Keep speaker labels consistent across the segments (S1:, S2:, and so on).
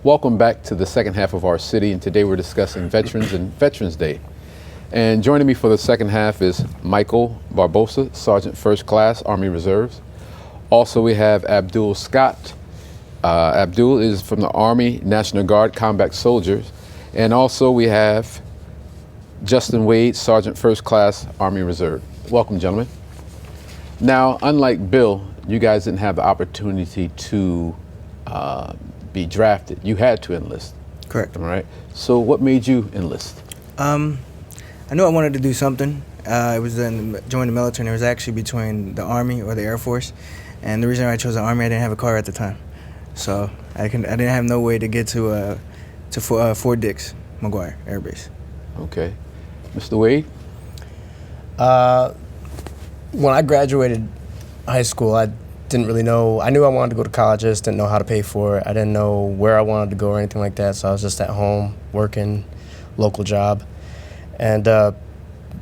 S1: Welcome back to the second half of our city, and today we're discussing veterans and Veterans Day. And joining me for the second half is Michael Barbosa, Sergeant First Class, Army Reserves. Also, we have Abdul Scott. Abdul is from the Army National Guard Combat Soldiers. And also we have Justin Wade, Sergeant First Class, Army Reserve. Welcome, gentlemen. Now, unlike Bill, you guys didn't have the opportunity to be drafted. You had to enlist.
S2: Correct.
S1: All right. So what made you enlist?
S2: I knew I wanted to do something. It was join the military, and it was actually between the Army or the Air Force. And the reason I chose the Army, I didn't have a car at the time. So I didn't have no way to get to Fort Dix, McGuire Air Base.
S1: Okay. Mr. Wade?
S3: When I graduated high school, I didn't really know. I knew I wanted to go to college, I just didn't know how to pay for it. I didn't know where I wanted to go or anything like that, so I was just at home working, local job. And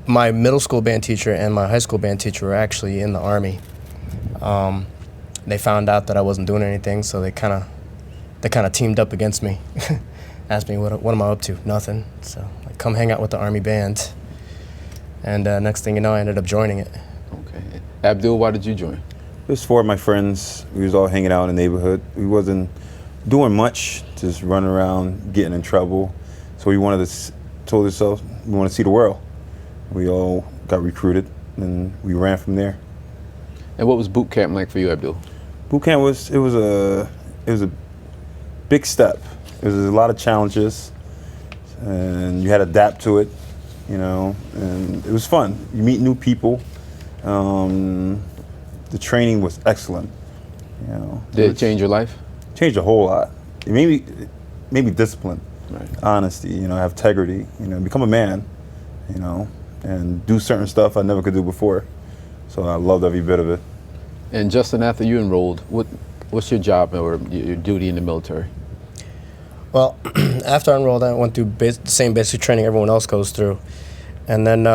S3: my middle school band teacher and my high school band teacher were actually in the Army. They found out that I wasn't doing anything, so they kind of teamed up against me. Asked me, what am I up to? Nothing. So like, come hang out with the Army band. And next thing you know, I ended up joining it.
S1: Okay. Abdul, why did you join?
S4: It was 4 of my friends. We was all hanging out in the neighborhood. We wasn't doing much, just running around, getting in trouble. So we told ourselves we want to see the world. We all got recruited, and we ran from there.
S1: And what was boot camp like for you, Abdul?
S4: Boot camp was a big step. It was a lot of challenges, and you had to adapt to it, and it was fun. You meet new people. The training was excellent.
S1: Did it change your life?
S4: Changed a whole lot. It made me disciplined,
S1: Right.
S4: honesty, have integrity, become a man, and do certain stuff I never could do before. So I loved every bit of it.
S1: And Justin, after you enrolled, what's your job or your duty in the military?
S3: Well, after I enrolled, I went through the same basic training everyone else goes through. And then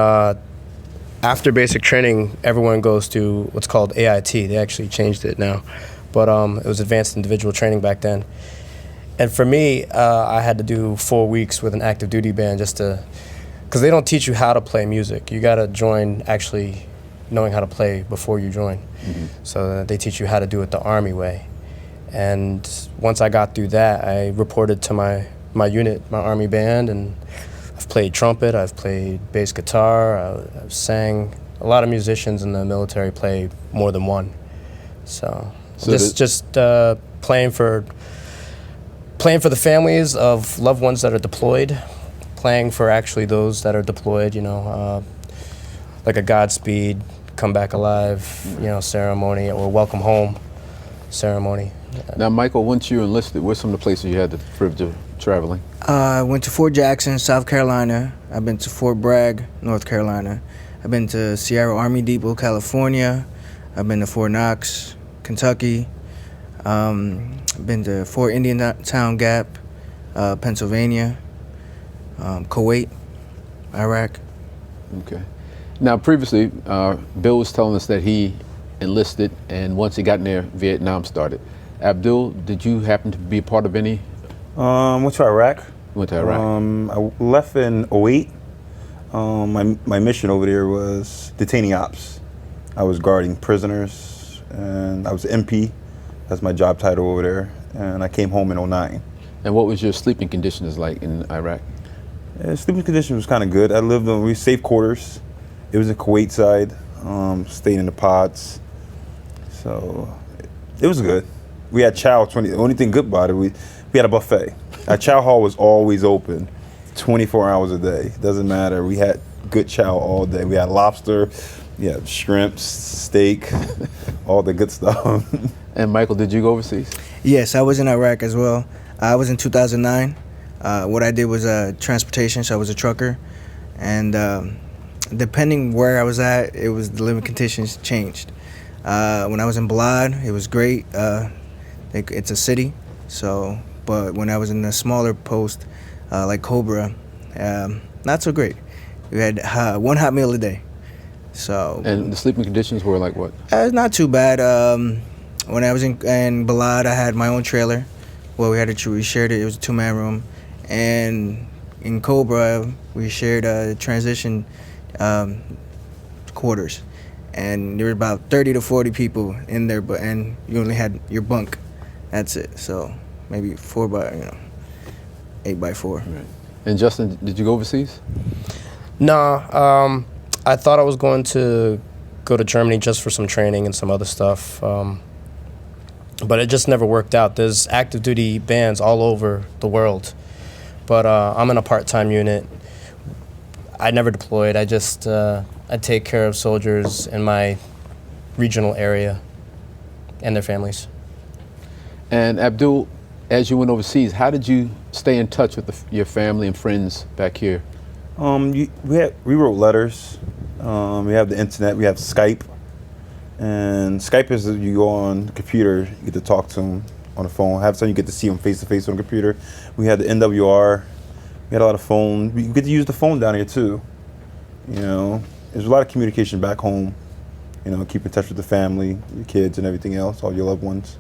S3: after basic training, everyone goes to what's called AIT. They actually changed it now. But it was advanced individual training back then. And for me, I had to do 4 weeks with an active duty band because they don't teach you how to play music. You got to join actually knowing how to play before you join. Mm-hmm. So they teach you how to do it the Army way. And once I got through that, I reported to my unit, my Army band, and I've played trumpet, I've played bass guitar, I've sang. A lot of musicians in the military play more than one. So just playing for the families of loved ones that are deployed, playing for actually those that are deployed, like a Godspeed, Come Back Alive, ceremony, or Welcome Home ceremony.
S1: Now, Michael, once you enlisted, where's some of the places you had the privilege of traveling?
S2: I went to Fort Jackson, South Carolina. I've been to Fort Bragg, North Carolina. I've been to Sierra Army Depot, California. I've been to Fort Knox, Kentucky. I've been to Fort Indiantown Gap, Pennsylvania, Kuwait, Iraq.
S1: Okay. Now, previously, Bill was telling us that he enlisted, and once he got in there, Vietnam started. Abdul, did you happen to be a part of any?
S4: Went to Iraq.
S1: Went to Iraq.
S4: I left in '08. My mission over there was detaining ops. I was guarding prisoners, and I was MP. That's my job title over there. And I came home in '09.
S1: And what was your sleeping conditions like in Iraq?
S4: Sleeping conditions was kind of good. I lived we safe quarters. It was in Kuwait side. Staying in the pods. So it was good. We had chow. The only thing good about it, we had a buffet. Our chow hall was always open, 24 hours a day. Doesn't matter. We had good chow all day. We had lobster, shrimp, steak, all the good stuff.
S1: And Michael, did you go overseas?
S2: Yes, I was in Iraq as well. I was in 2009. What I did was transportation, so I was a trucker. And depending where I was at, the living conditions changed. When I was in Balad, it was great. It's a city, but when I was in a smaller post, like Cobra, not so great. We had one hot meal a day.
S1: And the sleeping conditions were like what?
S2: Not too bad. When I was in Balad, I had my own trailer, Well, we shared it. It was a 2-man room, and in Cobra we shared transition quarters, and there were about 30 to 40 people in there, and you only had your bunk. That's it. So maybe 8 by 4.
S1: Right. And Justin, did you go overseas?
S3: Nah, I thought I was going to go to Germany just for some training and some other stuff, but it just never worked out. There's active duty bands all over the world, but I'm in a part-time unit. I never deployed. I just I take care of soldiers in my regional area and their families.
S1: And Abdul, as you went overseas, how did you stay in touch with your family and friends back here?
S4: We wrote letters. We have the internet. We have Skype, and Skype is you go on the computer, you get to talk to them on the phone. Half the time you get to see them face to face on the computer. We had the NWR. We had a lot of phone. We get to use the phone down here too. You know, there's a lot of communication back home. You know, keep in touch with the family, your kids, and everything else, all your loved ones.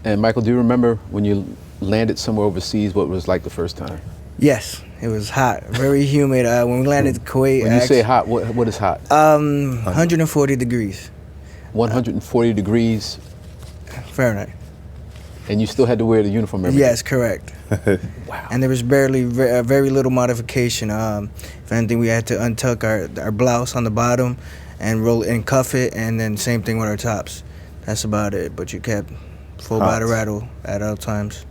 S1: And Michael, do you remember when you landed somewhere overseas, what it was like the first time?
S2: Yes, it was hot, very humid. When we landed in Kuwait,
S1: When you say hot, what is hot?
S2: 140 degrees
S1: 140 degrees,
S2: Fahrenheit.
S1: and you still had to wear the uniform every day?
S2: Yes, correct.
S1: Wow.
S2: And there was very little modification. If anything, we had to untuck our blouse on the bottom and roll and cuff it, and then same thing with our tops. That's about it. But you kept full body rattle at all times.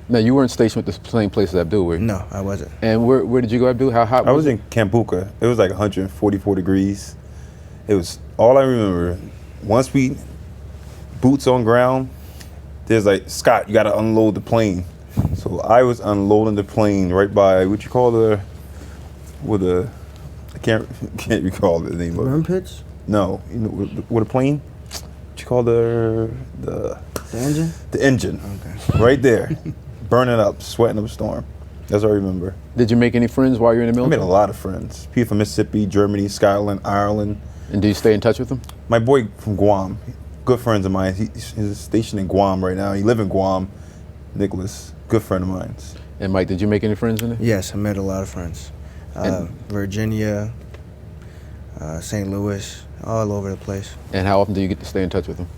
S1: Now, you weren't stationed with the same place as Abdul, were you?
S2: No, I wasn't.
S1: And where did you go, Abdul? How hot
S4: I
S1: was
S4: was in Kambuka. It was like 144 degrees. It was all I remember. Once we boots on ground, there's like, Scott, you got to unload the plane. So I was unloading the plane right by what you call I can't recall the name of it.
S2: Burn pits?
S4: No, you know, with a plane. What you call the
S2: engine?
S4: The engine.
S2: Okay.
S4: Right there, burning up, sweating up a storm. That's all I remember.
S1: Did you make any friends while you were in the
S4: I
S1: military?
S4: made a lot of friends. People from Mississippi, Germany, Scotland, Ireland.
S1: And do you stay in touch with them?
S4: My boy from Guam, good friends of mine. He's stationed in Guam right now. He lives in Guam. Nicholas, good friend of mine.
S1: And Mike, did you make any friends in there?
S2: Yes, I met a lot of friends. Virginia, St. Louis, all over the place.
S1: And how often do you get to stay in touch with them?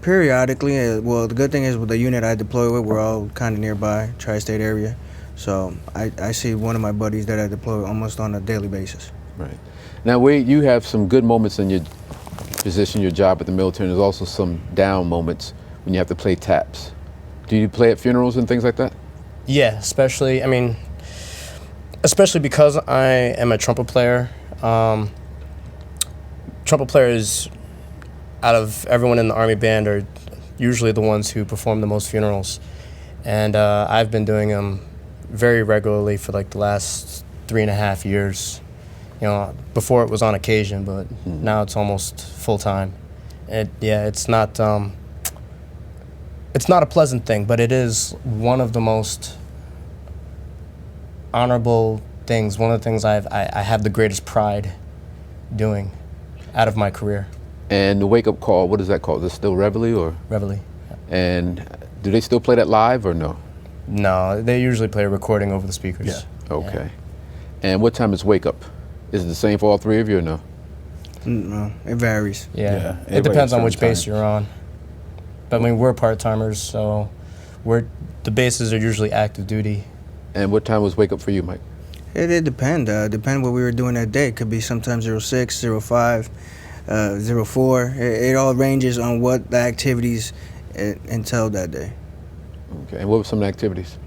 S2: Periodically. Well, the good thing is with the unit I deploy with, we're all kind of nearby, tri-state area. So I see one of my buddies that I deploy with almost on a daily basis.
S1: Right. Now, Wade, you have some good moments in your position, your job at the military, and there's also some down moments when you have to play taps. Do you play at funerals and things like that?
S3: Yeah, especially because I am a trumpet player. Trumpet players, out of everyone in the Army band, are usually the ones who perform the most funerals. And I've been doing them very regularly for like the last 3.5 years. You know, before it was on occasion, but now it's almost full time. It's not a pleasant thing, but it is one of the most honorable things. One of the things I have the greatest pride doing out of my career.
S1: And the wake-up call, what is that called? Is it still Reveille or?
S3: Reveille.
S1: And do they still play that live or no?
S3: No, they usually play a recording over the speakers.
S4: Yeah.
S1: Okay. And what time is wake-up? Is it the same for all three of you or no?
S2: No, it varies.
S3: Yeah.
S4: Yeah,
S3: It
S4: everybody
S3: depends on
S4: has
S3: which
S4: certain
S3: base
S4: times.
S3: you're on. But I mean, we're part-timers, so the bases are usually active duty.
S1: And what time was wake-up for you, Mike?
S2: It depends. Depend what we were doing that day. It could be sometimes 06, 05, 04. It all ranges on what the activities entailed that day.
S1: Okay. And what were some of the activities?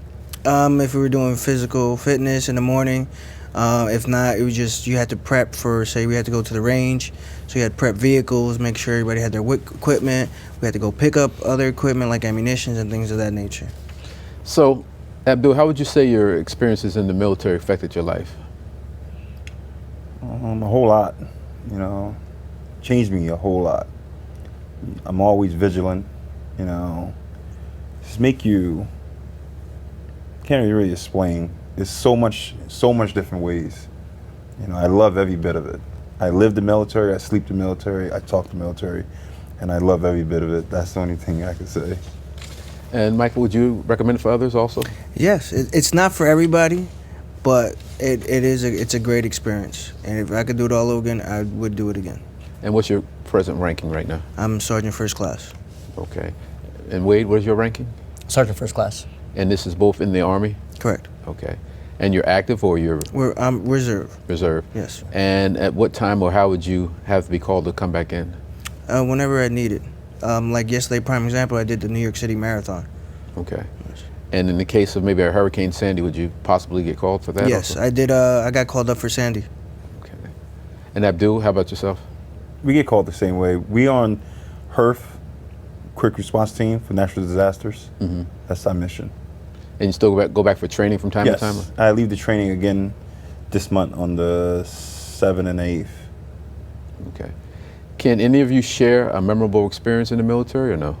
S2: If we were doing physical fitness in the morning, if not, it was just you had to prep for, say, we had to go to the range, so you had to prep vehicles, make sure everybody had their equipment. We had to go pick up other equipment like ammunition and things of that nature.
S1: So, Abdul, how would you say your experiences in the military affected your life?
S4: A whole lot, you know, changed me a whole lot. I'm always vigilant, you know, just make you, can't really explain. There's so much different ways. You know, I love every bit of it. I live the military, I sleep the military, I talk the military, and I love every bit of it. That's the only thing I can say.
S1: And Michael, would you recommend it for others also?
S2: Yes, it's not for everybody, but it's a great experience. And if I could do it all over again, I would do it again.
S1: And what's your present ranking right now?
S2: I'm Sergeant First Class.
S1: Okay. And Wade, what is your ranking?
S3: Sergeant First Class.
S1: And this is both in the Army?
S2: Correct.
S1: Okay. And you're active or you're
S2: I'm reserve.
S1: reserve?
S2: Yes.
S1: And at what time or how would you have to be called to come back in?
S2: Whenever I need it. Like yesterday, prime example, I did the New York City Marathon.
S1: Okay. And in the case of maybe a Hurricane Sandy, would you possibly get called for that?
S2: Yes,
S1: also?
S2: I did. I got called up for Sandy.
S1: Okay. And Abdul, how about yourself?
S4: We get called the same way. We on HERF, Quick Response Team for Natural Disasters.
S1: Mm-hmm.
S4: That's our mission.
S1: And you still go back for training from time
S4: Yes,
S1: to time?
S4: I leave the training again this month on the 7th and 8th.
S1: Okay. Can any of you share a memorable experience in the military or no?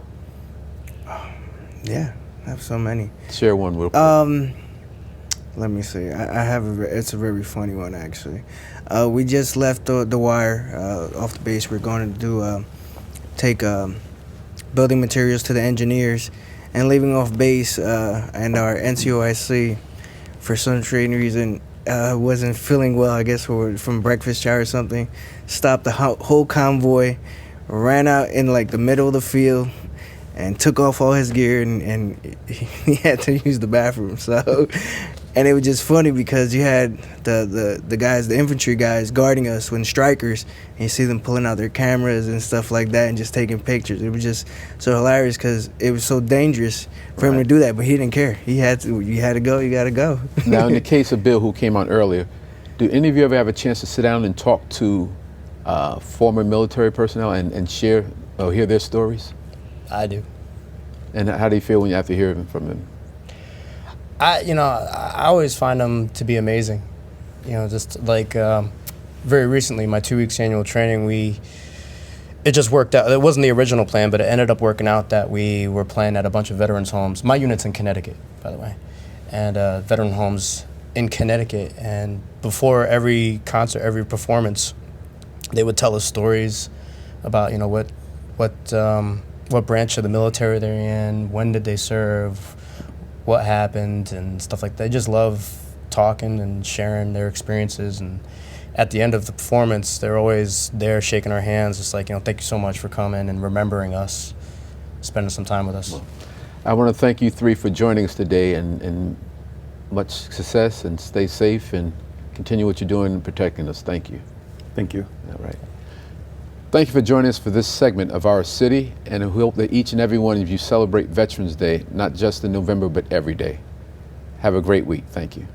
S2: Yeah, I have so many.
S1: Share one real quick.
S2: Let me see. I have it's a very funny one actually. We just left the wire off the base. We're going to do take building materials to the engineers, and leaving off base. And our NCOIC, for some strange reason, wasn't feeling well. I guess we were from breakfast chow or something. Stopped the whole convoy, ran out in like the middle of the field, and took off all his gear, and he had to use the bathroom. So, and it was just funny because you had the guys, the infantry guys, guarding us when strikers, and you see them pulling out their cameras and stuff like that and just taking pictures. It was just so hilarious because it was so dangerous for him to do that, but he didn't care. He had to. You had to go. You got to go.
S1: Now, in the case of Bill, who came on earlier, do any of you ever have a chance to sit down and talk to former military personnel and share or hear their stories?
S3: I do.
S1: And how do you feel when you have to hear from them?
S3: I always find them to be amazing. Just like very recently, my 2 weeks annual training, it just worked out. It wasn't the original plan, but it ended up working out that we were playing at a bunch of veterans' homes. My unit's in Connecticut, by the way, and veteran homes in Connecticut. And before every concert, every performance, they would tell us stories about what branch of the military they're in, when did they serve, what happened, and stuff like that. They just love talking and sharing their experiences. And at the end of the performance, they're always there shaking our hands, just like, thank you so much for coming and remembering us, spending some time with us.
S1: I want to thank you three for joining us today, and much success, and stay safe, and continue what you're doing and protecting us. Thank you.
S4: Thank you.
S1: All right. Thank you for joining us for this segment of Our City, and we hope that each and every one of you celebrate Veterans Day, not just in November, but every day. Have a great week. Thank you.